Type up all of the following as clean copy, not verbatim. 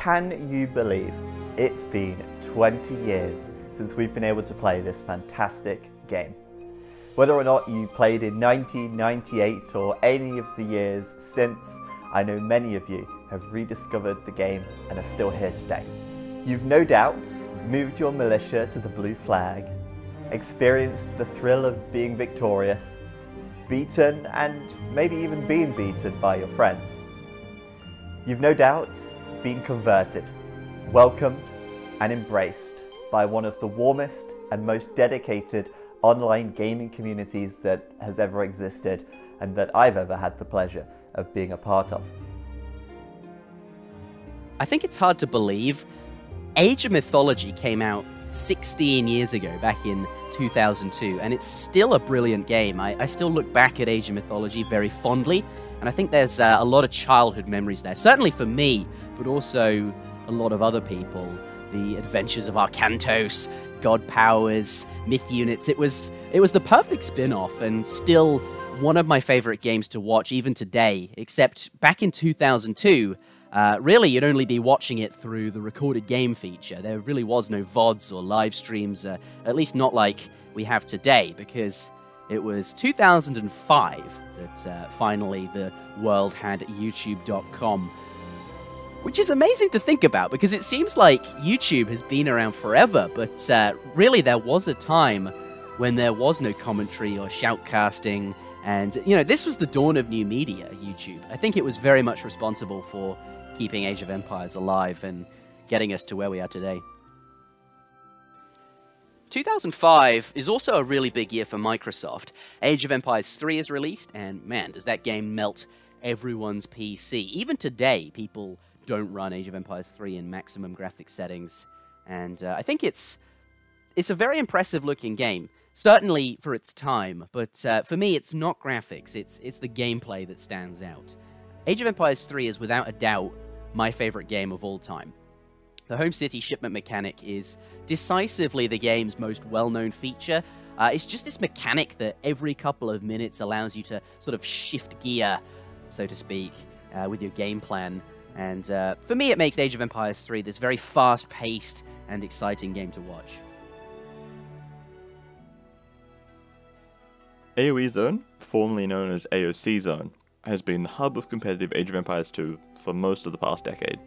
Can you believe it's been 20 years since we've been able to play this fantastic game? Whether or not you played in 1998 or any of the years since, I know many of you have rediscovered the game and are still here today. You've no doubt moved your militia to the blue flag, experienced the thrill of being victorious, beaten and maybe even been beaten by your friends. You've no doubt been converted, welcomed and embraced by one of the warmest and most dedicated online gaming communities that has ever existed and that I've ever had the pleasure of being a part of. I think it's hard to believe Age of Mythology came out 16 years ago, back in 2002, and it's still a brilliant game. I still look back at Age of Mythology very fondly, and I think there's a lot of childhood memories there. Certainly for me, but also a lot of other people. The Adventures of Arcantos, God Powers, Myth Units. It was the perfect spin-off, and still one of my favorite games to watch even today, except back in 2002, really, you'd only be watching it through the recorded game feature. There really was no VODs or live streams, at least not like we have today, because it was 2005 that finally the world had YouTube.com. Which is amazing to think about, because it seems like YouTube has been around forever, but really there was a time when there was no commentary or shoutcasting, and, you know, this was the dawn of new media, YouTube. I think it was very much responsible for keeping Age of Empires alive and getting us to where we are today. 2005 is also a really big year for Microsoft. Age of Empires 3 is released, and man, does that game melt everyone's PC. Even today, people don't run Age of Empires 3 in maximum graphics settings, and I think it's a very impressive looking game. Certainly for its time, but for me, it's not graphics, it's the gameplay that stands out. Age of Empires 3 is without a doubt my favorite game of all time. The home city shipment mechanic is decisively the game's most well-known feature. It's just this mechanic that every couple of minutes allows you to sort of shift gear, so to speak, with your game plan. And for me, it makes Age of Empires 3 this very fast-paced and exciting game to watch. AoE Zone, formerly known as AOC Zone, has been the hub of competitive Age of Empires 2 for most of the past decade.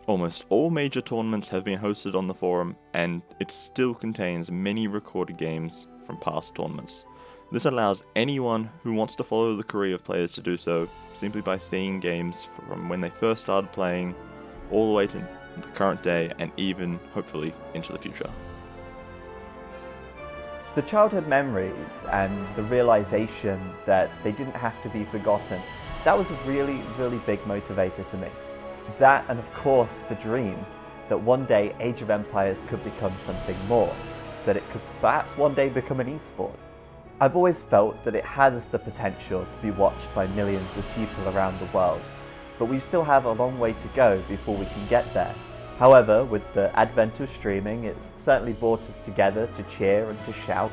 Almost all major tournaments have been hosted on the forum, and it still contains many recorded games from past tournaments. This allows anyone who wants to follow the career of players to do so, simply by seeing games from when they first started playing, all the way to the current day, and even, hopefully, into the future. The childhood memories and the realization that they didn't have to be forgotten, that was a really, really big motivator to me. That, and of course the dream that one day Age of Empires could become something more, that it could perhaps one day become an esport. I've always felt that it has the potential to be watched by millions of people around the world, but we still have a long way to go before we can get there. However, with the advent of streaming, it's certainly brought us together to cheer and to shout,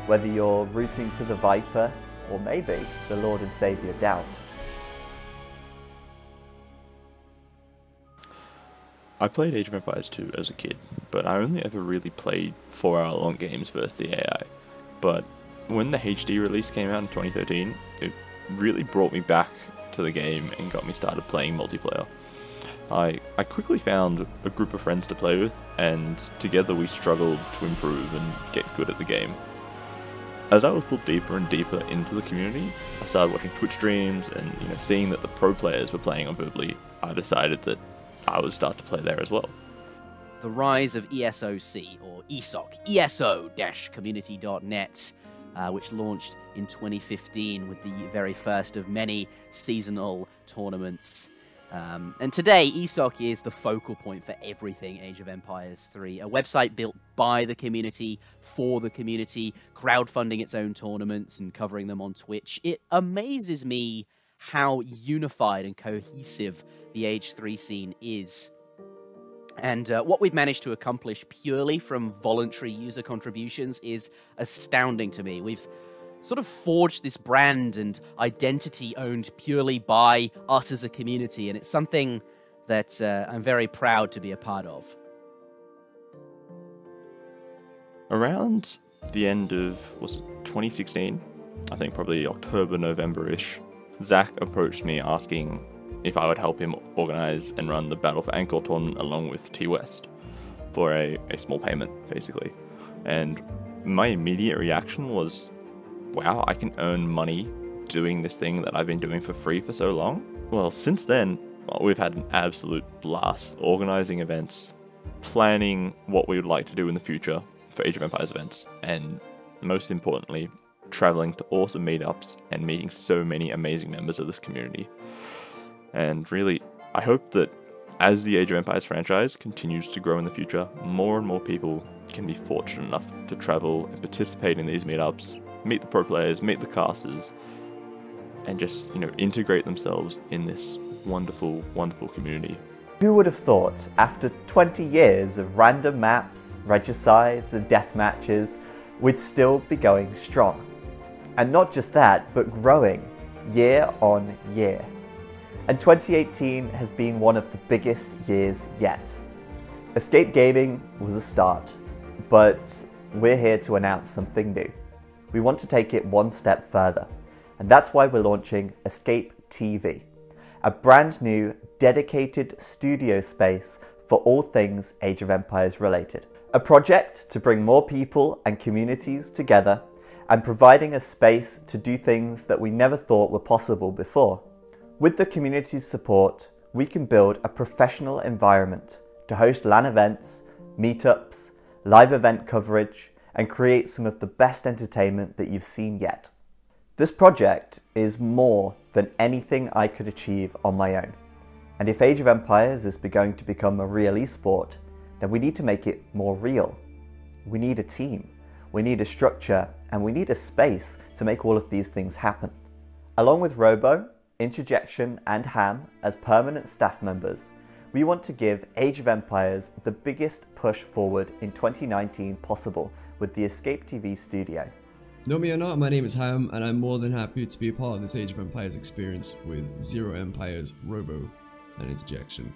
whether you're rooting for the Viper or maybe the Lord and Saviour Doubt. I played Age of Empires 2 as a kid, but I only ever really played 4-hour-long games versus the AI. But when the HD release came out in 2013, it really brought me back to the game and got me started playing multiplayer. I quickly found a group of friends to play with, and together we struggled to improve and get good at the game. As I was pulled deeper and deeper into the community, I started watching Twitch streams and seeing that the pro players were playing on Verbally, I decided that I would start to play there as well. The rise of ESOC, or ESOC, ESO-community.net, which launched in 2015 with the very first of many seasonal tournaments. And today, ESOC is the focal point for everything Age of Empires 3, a website built by the community, for the community, crowdfunding its own tournaments and covering them on Twitch. It amazes me how unified and cohesive the Age 3 scene is. And what we've managed to accomplish purely from voluntary user contributions is astounding to me. We've sort of forged this brand and identity owned purely by us as a community, and it's something that I'm very proud to be a part of. Around the end of, was it 2016? I think probably October, November-ish, Zach approached me asking if I would help him organize and run the Battle for Angkor tournament along with T-West for a small payment, basically. And my immediate reaction was, wow, I can earn money doing this thing that I've been doing for free for so long. Well, since then, we've had an absolute blast organizing events, planning what we would like to do in the future for Age of Empires events, and most importantly, traveling to awesome meetups and meeting so many amazing members of this community. And really, I hope that as the Age of Empires franchise continues to grow in the future, more and more people can be fortunate enough to travel and participate in these meetups, meet the pro players, meet the casters, and just, integrate themselves in this wonderful, wonderful community. Who would have thought, after 20 years of random maps, regicides and death matches, we'd still be going strong? And not just that, but growing year on year. And 2018 has been one of the biggest years yet. Escape Gaming was a start, but we're here to announce something new. We want to take it one step further, and that's why we're launching Escape TV, a brand new dedicated studio space for all things Age of Empires related. A project to bring more people and communities together and providing a space to do things that we never thought were possible before. With the community's support, we can build a professional environment to host LAN events, meetups, live event coverage, and create some of the best entertainment that you've seen yet. This project is more than anything I could achieve on my own. And if Age of Empires is going to become a real esport, then we need to make it more real. We need a team, we need a structure, and we need a space to make all of these things happen. Along with Robo, Interjection, and Ham as permanent staff members, we want to give Age of Empires the biggest push forward in 2019 possible with the Escape TV studio. Know me or not, my name is Ham, and I'm more than happy to be a part of this Age of Empires experience with Zero Empires, Robo, and Interjection.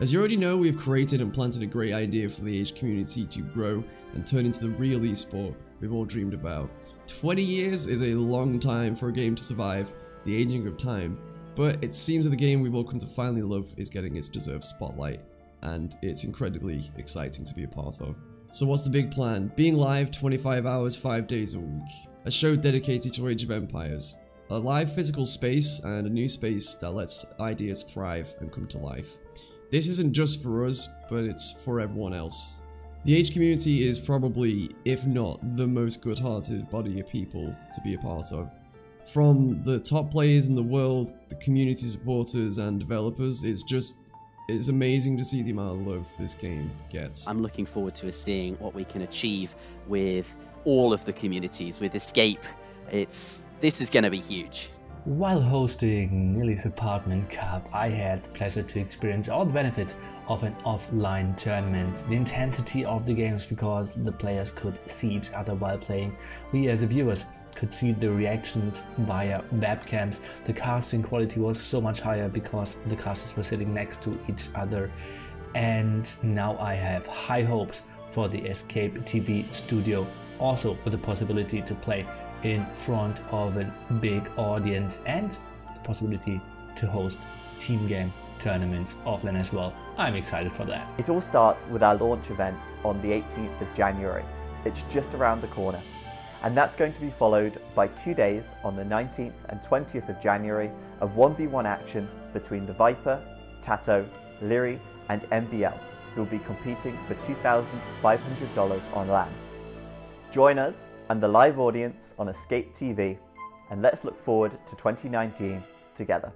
As you already know, we've created and planted a great idea for the Age community to grow and turn into the real esport we've all dreamed about. 20 years is a long time for a game to survive the aging of time, but it seems that the game we've all come to finally love is getting its deserved spotlight, and it's incredibly exciting to be a part of. So what's the big plan? Being live 25 hours, 5 days a week. A show dedicated to Age of Empires. A live physical space and a new space that lets ideas thrive and come to life. This isn't just for us, but it's for everyone else. The Age community is probably, if not the most good-hearted body of people to be a part of. From the top players in the world, the community supporters and developers, it's amazing to see the amount of love this game gets. I'm looking forward to seeing what we can achieve with all of the communities, with Escape. This is going to be huge. While hosting Nilly's Apartment Cup, I had the pleasure to experience all the benefits of an offline tournament. The intensity of the games, because the players could see each other while playing. We as the viewers could see the reactions via webcams. The casting quality was so much higher because the casters were sitting next to each other. And now I have high hopes for the Escape TV studio, also with the possibility to play in front of a big audience and the possibility to host team game tournaments offline as well. I'm excited for that. It all starts with our launch event on the 18th of January. It's just around the corner. And that's going to be followed by 2 days on the 19th and 20th of January of 1v1 action between the Viper, Tato, Leary and MBL, who will be competing for $2,500 on LAN. Join us and the live audience on Escape TV, and let's look forward to 2019 together.